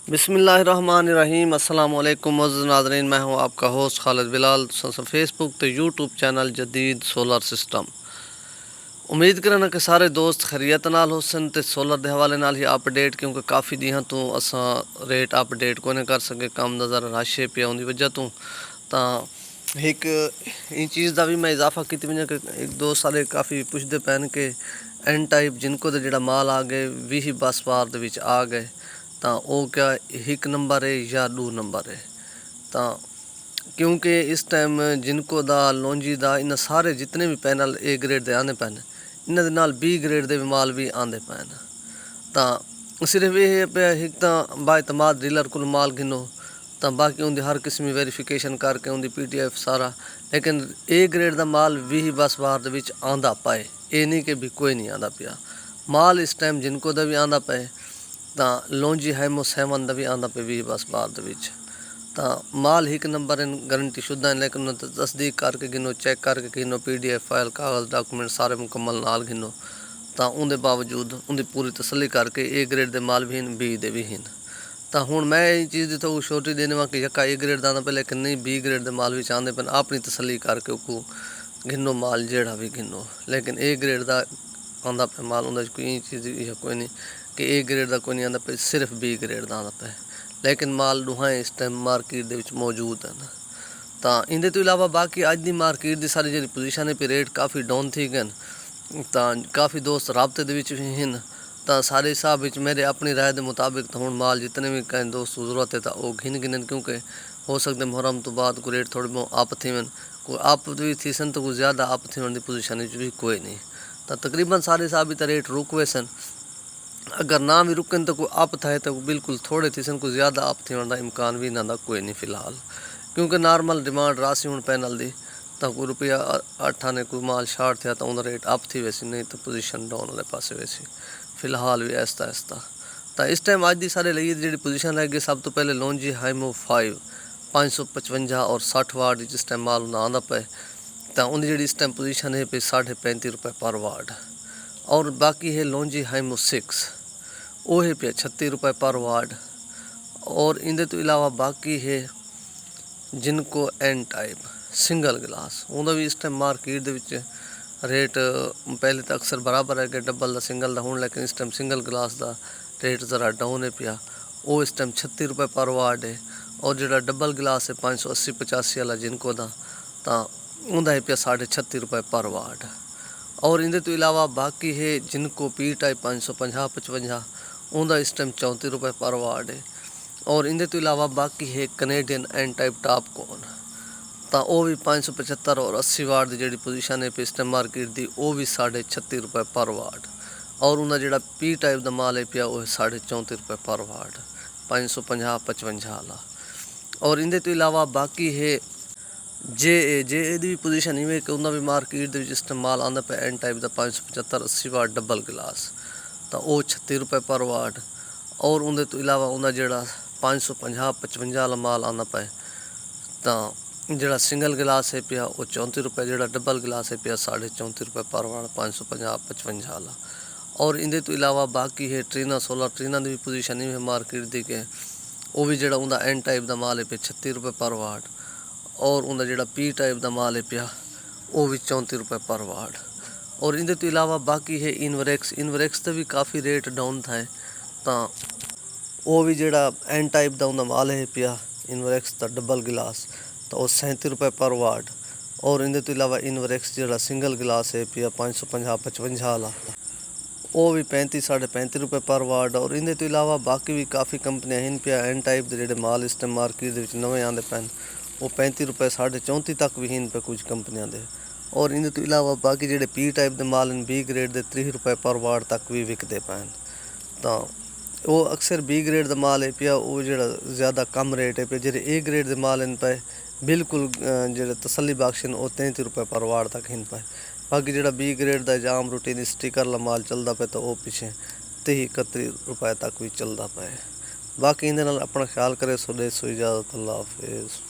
बिस्मिल्लाहिर्रहमानिर्रहीम अस्सलाम वालेकुम मुअज़्ज़िज़ नाज़रीन, मैं हूं आपका होस्ट खालिद बिलाल। फेसबुक ते यूट्यूब चैनल जदीद सोलर सिस्टम। उम्मीद करना कि सारे दोस्त खैरियत नाल होसन ते सोलर के हवाले नाल ही अपडेट, क्योंकि काफ़ी दिहां तो असां रेट अपडेट को कर सके, कम का ज़रा रश है पिया, उनकी वजह तो एक इन चीज़ का भी मैं इजाफा की वजह कि एक दोस्त सारे काफ़ी पुछते पैन कि एन टाइप जिनको तो जो माल आ गए 20 10 बार के आ गए, तो वो क्या एक नंबर है या 2 नंबर है। तो क्योंकि इस टाइम जिनको दा लौंजी दा इन सारे जितने भी पैनल ए ग्रेड के आने पैन, इन्हों के नाल बी ग्रेड के माल भी आते पैन। तो सिर्फ ये पे एक तो बाएतमाद डीलर को माल गिनो, तो बाकी उनकी हर किस्म वेरीफिकेशन करके उनकी PTF सारा, लेकिन ए ग्रेड का माल 20 10 बार के आंदा पाए, ये नहीं कि भी कोई नहीं आता पिया माल। इस टाइम जिनको का भी आंदा पे, तो लौंजी हैमो 7 का भी आंदा पे 20 10 बार के। तो माल एक नंबर इन गारंटी शुदा है, लेकिन तस्दीक करके गिनो, चेक करके गिनो, PDF फाइल कागज़ डॉक्यूमेंट सारे मुकम्मल नाल गिनो, तो उनके बावजूद उनकी पूरी तसली करके ए ग्रेड के माल भी हैं, बी दे भी हैं। तो हूँ मैं ये चीज़ की तो श्योरिटी देने वा कि यका ए ग्रेड का आना पे, लेकिन नहीं बी ग्रेड के माल भी चाहते पे, अपनी तसली करके उसको गिनो माल जेड़ा भी गिनो। लेकिन ए ग्रेड का आंदा पे माल, उन्हें कोई चीज़ कोई नहीं कि ए ग्रेड का कोई नहीं आंदा पे, सिर्फ बी ग्रेड का आंदा पे, लेकिन माल दुहाएं इस टाइम मार्केट के मौजूद हैं। तो इनके तो इलावा बाकी अज की मार्केट की सारी जी पोजीशन है पे रेट काफ़ी डाउन थी गए, तो काफ़ी दोस्त राबते भी हैं। तो सारे हिसाब मेरे अपनी राय के मुताबिक तो हूँ माल जितने भी कहीं दोस्त जरूरत है तो वो घिन गिन, क्योंकि हो सकते मुहर्रम तो बाद को रेट थोड़े बहुत अप थी वन, कोई अप भी थी सन तो कुछ ज़्यादा अप थी की पोजीशन भी कोई नहीं। तो तकरीबन सारे हिसाब तो रेट रुक वे सन, अगर ना भी रुकन तो कोई अप थे तो बिल्कुल थोड़े थी सन, कोई ज़्यादा अप थी का इम्कान भी ना कोई नहीं फिलहाल, क्योंकि नॉर्मल डिमांड रासी हूँ पैनल की। तो कोई रुपया 8 आने कोई माल शार्ट थे तो उनका रेट अप थी वैसी, नहीं तो पोजीशन डाउन वाले पासे वैसी फिलहाल भी ऐसा ऐसा। तो इस टाइम अज की सारे लिए जी पोजीशन है, सब तो पहले लौंजी हाइमो 5 555 और 60 वाट जिस टाइम माल उन्हें आंदा पे, तो उनकी जी इस टाइम पोजीशन है पे 35.5 रुपये पर वाट। और बाकी है लौंजी हाइमो 6, वो है पे 36 रुपये पर वाट। और इनके तो इलावा बाकी है जिनको एन टाइप सिंगल गिलास, उनका भी इस टाइम मार्केट के रेट पहले तो अक्सर बराबर है कि डबल का सिंगल का हूँ, लेकिन इस टाइम सिंगल गिलास का रेट ज़रा डाउन है पिया, वो इस टाइम 36 रुपये पर वाट है। और जो डबल गिलास है 580 85 वाला जिनको का, तो उनका है पिया 36.5 रुपये पर वाट। और इनके तो इलावा बाकी है जिनको P टाइप 550 55, उनका इस टाइम 34 रुपये पर वाट है। और इनके तो इलावा बाकी है कनेडियन एन टाइप टॉप कॉन, तो वह भी 575 और 80 वाट की जी पोजीशन है इस टाइम मार्केट की, वो भी 36.5 रुपये पर वाट। और उनका जो P टाइप का माल है पिया वो है 34.5 रुपये पर वाट, 550 55 वाला। और इनके तो इलावा बाकी है जे की पोजीशन इवें कि उन्होंने भी मार्केट इस टाइम माल आंदा पे एन टाइप का 575 80 वाट डबल गिलास, तो वो 36 रुपये पर वाट। और उनके तो इलावा उन्हें जोड़ा 550 55 वाला माल आना पे, तो जोड़ा सिंगल गिलास है पिया वो 34 रुपये, जोड़ा डबल गिलास है पिया 34.5 रुपये पर वाट 550 55 वाला। और इनके तो इलावा बाकी है ट्रीना सोलर, ट्रीना की भी पोजीशन ही है मार्केट की के, वो भी जोड़ा उनका एन टाइप का माल है पे 36 रुपये पर वाट। और उनका जोड़ा P टाइप का माल है पिया वो भी 34 रुपये पर वाट। और इनके तो इलावा बाकी है इनवरेक्स, इनवरेक्स का भी काफ़ी रेट डाउन था, तो वो भी जोड़ा एन टाइप का उनका माल है पिया इनवरेक्स का डबल गिलास, तो वो 37 रुपये पर वाट। और इनके तो इलावा इनवरेक्स जोड़ा सिंगल गिलास है पिया 550 55 वाला, वो भी 35 35.5 रुपये पर वाट। और इनके तो इलावा बाकी भी काफ़ी कंपनियां हैं पिया एन टाइप के जो माल इस टाइम मार्केट नवे आते पैन, वो 35 रुपये 34.5 तक भी हैं पे कुछ कंपनियां दे। और इनके तो इलावा बाकी जो P टाइप के माल हैं B ग्रेड के 30 रुपये पर वाट तक भी विकते पैन। तो वो अक्सर B ग्रेड का माल है पिया वो जो ज़्यादा कम रेट है पे, जो A ग्रेड के माल इन पे बिल्कुल जो तसली बख्श वो 33 रुपये पर वाट तक इन पे। बाकी जो B ग्रेड का जाम रूटीन स्टिकर ला माल चलता पे, तो वो पिछे 30 31 रुपये तक भी चलता पे। बाकी इन अपना ख्याल करे, सो दे सो इजाज़त, अल्लाह हाफिज़।